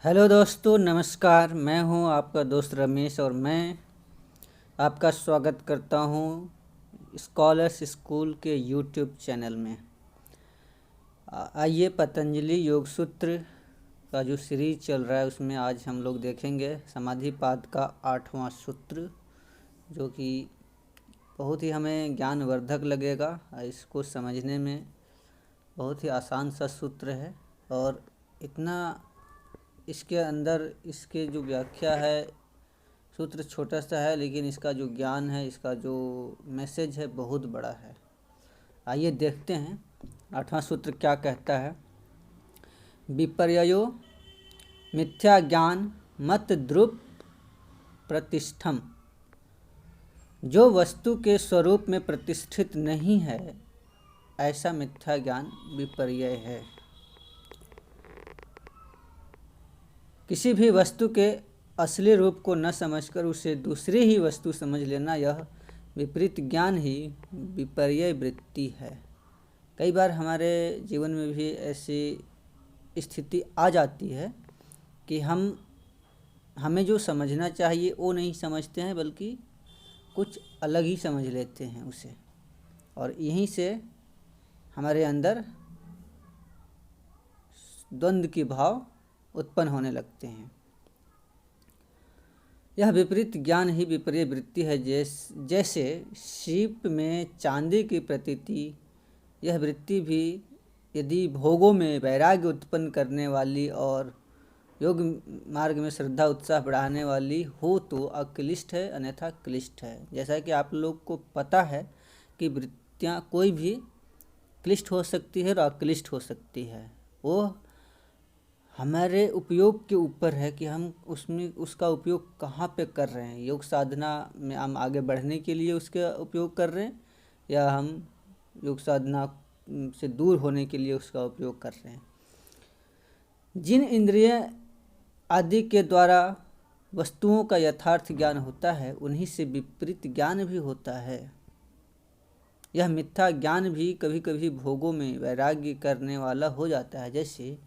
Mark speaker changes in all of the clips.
Speaker 1: Hello दोस्तों, नमस्कार। मैं हूं आपका दोस्त रमेश और मैं आपका स्वागत करता हूं स्कॉलर्स स्कूल के यूट्यूब चैनल में। आइए पतंजलि योग सूत्र का जो सीरीज चल रहा है उसमें आज हम लोग देखेंगे समाधिपाद का 8वां सूत्र, जो कि बहुत ही हमें ज्ञानवर्धक लगेगा। इसको समझने में बहुत ही आसान सा सूत्र है और इतना इसके अंदर इसके जो व्याख्या है, सूत्र छोटा सा है लेकिन इसका जो ज्ञान है, इसका जो मैसेज है बहुत बड़ा है। आइए देखते हैं 8वां सूत्र क्या कहता है। विपर्ययो मिथ्या ज्ञान मत द्रुप प्रतिष्ठम। जो वस्तु के स्वरूप में प्रतिष्ठित नहीं है ऐसा मिथ्या ज्ञान विपर्यय है। किसी भी वस्तु के असली रूप को न समझकर उसे दूसरी ही वस्तु समझ लेना, यह विपरीत ज्ञान ही विपर्यय वृत्ति है। कई बार हमारे जीवन में भी ऐसी स्थिति आ जाती है कि हमें जो समझना चाहिए वो नहीं समझते हैं, बल्कि कुछ अलग ही समझ लेते हैं उसे, और यहीं से हमारे अंदर द्वंद्व के भाव उत्पन्न होने लगते हैं। यह विपरीत ज्ञान ही विपर्यय वृत्ति है। जैसे सीप में चांदी की प्रतीति, यह वृत्ति भी यदि भोगों में वैराग्य उत्पन्न करने वाली और योग मार्ग में श्रद्धा उत्साह बढ़ाने वाली हो तो अक्लिष्ट है, अन्यथा क्लिष्ट है। जैसा कि आप लोग को पता है कि वृत्तियाँ कोई भी क्लिष्ट हो सकती है और अक्लिष्ट हो सकती है। वो हमारे उपयोग के ऊपर है कि हम उसमें उसका उपयोग कहाँ पे कर रहे हैं। योग साधना में हम आगे बढ़ने के लिए उसका उपयोग कर रहे हैं या हम योग साधना से दूर होने के लिए उसका उपयोग कर रहे हैं। जिन इंद्रिय आदि के द्वारा वस्तुओं का यथार्थ ज्ञान होता है उन्हीं से विपरीत ज्ञान भी होता है। यह मिथ्या ज्ञान भी कभी कभी भोगों में वैराग्य करने वाला हो जाता है। जैसे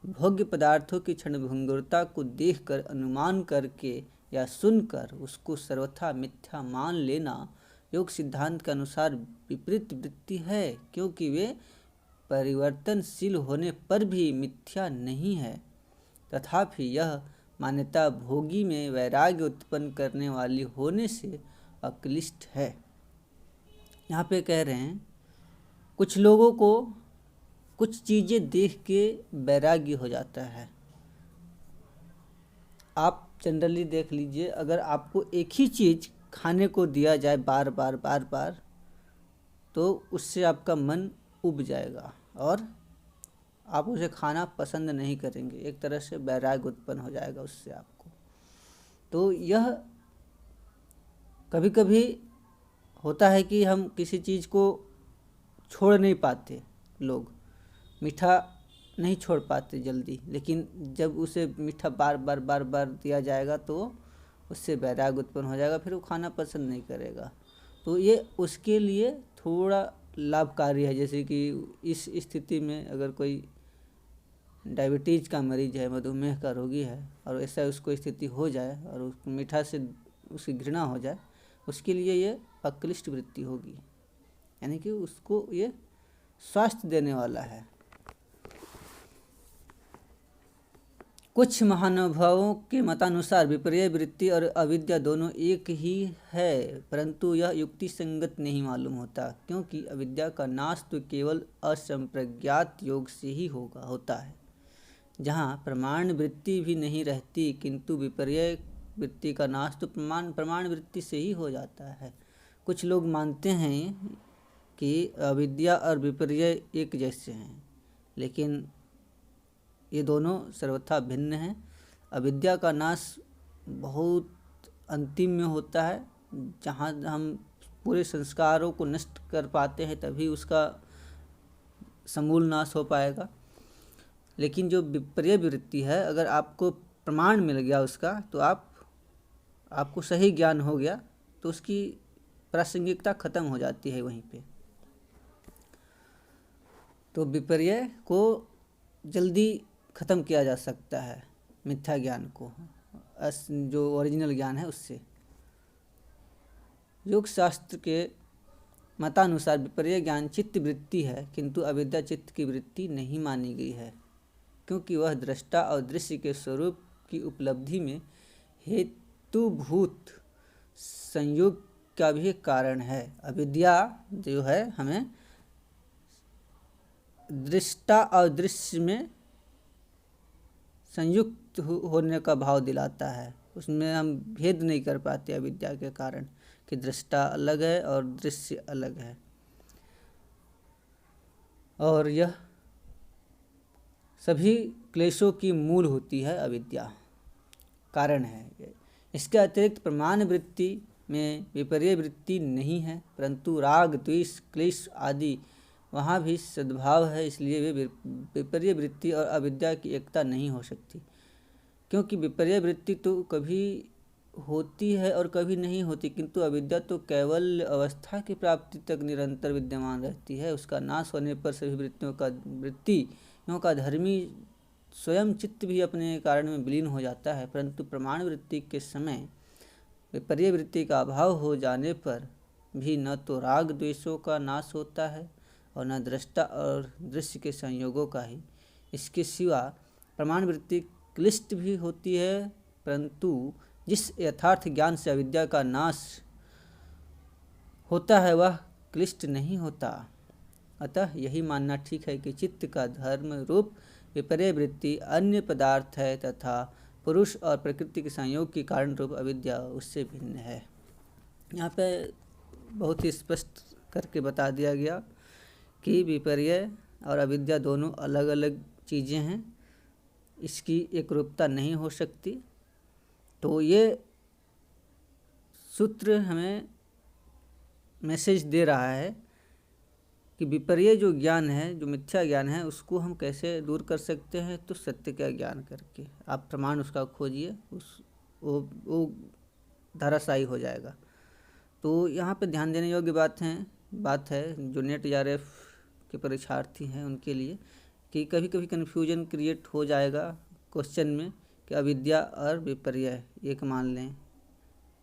Speaker 1: भोग्य पदार्थों की क्षणभंगुरता को देखकर अनुमान करके या सुनकर उसको सर्वथा मिथ्या मान लेना योग सिद्धांत के अनुसार विपरीत वृत्ति है, क्योंकि वे परिवर्तनशील होने पर भी मिथ्या नहीं है। तथापि यह मान्यता भोगी में वैराग्य उत्पन्न करने वाली होने से अक्लिष्ट है। यहाँ पे कह रहे हैं कुछ लोगों को कुछ चीज़ें देख के वैराग्य हो जाता है। आप जनरली देख लीजिए, अगर आपको एक ही चीज़ खाने को दिया जाए बार बार तो उससे आपका मन उब जाएगा और आप उसे खाना पसंद नहीं करेंगे। एक तरह से वैराग्य उत्पन्न हो जाएगा उससे आपको। तो यह कभी कभी होता है कि हम किसी चीज़ को छोड़ नहीं पाते, लोग मीठा नहीं छोड़ पाते जल्दी, लेकिन जब उसे मीठा बार बार दिया जाएगा तो उससे वैराग्य उत्पन्न हो जाएगा, फिर वो खाना पसंद नहीं करेगा। तो ये उसके लिए थोड़ा लाभकारी है। जैसे कि इस स्थिति में अगर कोई डायबिटीज़ का मरीज है, मधुमेह का रोगी है, और ऐसा उसको स्थिति हो जाए और उस मीठा से उसकी घृणा हो जाए, उसके लिए ये अक्लिष्ट वृत्ति होगी, यानी कि उसको ये स्वास्थ्य देने वाला है। कुछ महानुभावों के मतानुसार विपर्यय वृत्ति और अविद्या दोनों एक ही है, परंतु यह युक्ति संगत नहीं मालूम होता, क्योंकि अविद्या का नाश तो केवल असंप्रज्ञात योग से ही होता है, जहाँ प्रमाण वृत्ति भी नहीं रहती, किंतु विपर्यय वृत्ति का नाश तो प्रमाण वृत्ति से ही हो जाता है। कुछ लोग मानते हैं कि अविद्या और विपर्यय एक जैसे हैं, लेकिन ये दोनों सर्वथा भिन्न हैं। अविद्या का नाश बहुत अंतिम में होता है, जहाँ हम पूरे संस्कारों को नष्ट कर पाते हैं तभी उसका समूल नाश हो पाएगा। लेकिन जो विपर्यय वृत्ति है, अगर आपको प्रमाण मिल गया उसका, तो आपको सही ज्ञान हो गया तो उसकी प्रासंगिकता खत्म हो जाती है वहीं पे। तो विपर्यय को जल्दी ख़त्म किया जा सकता है। मिथ्या ज्ञान को, जो ओरिजिनल ज्ञान है उससे। योग शास्त्र के मतानुसार विपर्य ज्ञान चित्त वृत्ति है, किंतु अविद्या चित्त की वृत्ति नहीं मानी गई है, क्योंकि वह दृष्टा और दृश्य के स्वरूप की उपलब्धि में हेतुभूत संयोग का भी कारण है। अविद्या जो है हमें दृष्टा और दृश्य में संयुक्त होने का भाव दिलाता है, उसमें हम भेद नहीं कर पाते अविद्या के कारण, कि दृष्टा अलग है और दृश्य अलग है। और यह सभी क्लेशों की मूल होती है अविद्या, कारण है। इसके अतिरिक्त प्रमाण वृत्ति में विपर्य वृत्ति नहीं है, परंतु राग द्वेष क्लेश आदि वहाँ भी सद्भाव है, इसलिए वे विपर्य वृत्ति और अविद्या की एकता नहीं हो सकती, क्योंकि विपर्य वृत्ति तो कभी होती है और कभी नहीं होती, किंतु अविद्या तो केवल अवस्था की प्राप्ति तक निरंतर विद्यमान रहती है। उसका नाश होने पर सभी वृत्तियों का धर्मी स्वयं चित्त भी अपने कारण में विलीन हो जाता है, परंतु प्रमाण वृत्ति के समय विपर्य वृत्ति का अभाव हो जाने पर भी न तो राग द्वेषों का नाश होता है और न दृष्टा और दृश्य के संयोगों का ही। इसके सिवा प्रमाण वृत्ति क्लिष्ट भी होती है, परंतु जिस यथार्थ ज्ञान से अविद्या का नाश होता है वह क्लिष्ट नहीं होता। अतः यही मानना ठीक है कि चित्त का धर्म रूप विपर्य वृत्ति अन्य पदार्थ है तथा पुरुष और प्रकृति के संयोग के कारण रूप अविद्या उससे भिन्न है। यहाँ पे बहुत ही स्पष्ट करके बता दिया गया कि विपर्य और अविद्या दोनों अलग अलग चीज़ें हैं, इसकी एकरूपता नहीं हो सकती। तो ये सूत्र हमें मैसेज दे रहा है कि विपर्य जो ज्ञान है, जो मिथ्या ज्ञान है, उसको हम कैसे दूर कर सकते हैं। तो सत्य का ज्ञान करके आप प्रमाण उसका खोजिए, वो धराशायी हो जाएगा। तो यहाँ पे ध्यान देने योग्य बात है जो नेट आरएफ के परीक्षार्थी हैं उनके लिए, कि कभी कभी कन्फ्यूजन क्रिएट हो जाएगा क्वेश्चन में कि अविद्या और विपर्य एक मान लें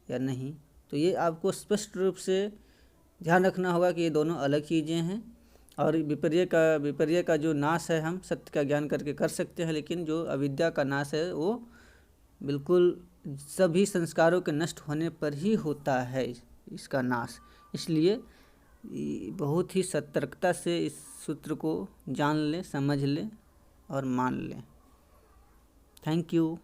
Speaker 1: या नहीं। तो ये आपको स्पष्ट रूप से ध्यान रखना होगा कि ये दोनों अलग चीज़ें हैं, और विपर्य का जो नाश है हम सत्य का ज्ञान करके कर सकते हैं, लेकिन जो अविद्या का नाश है वो बिल्कुल सभी संस्कारों के नष्ट होने पर ही होता है इसका नाश। इसलिए बहुत ही सतर्कता से इस सूत्र को जान लें, समझ लें और मान लें। Thank you.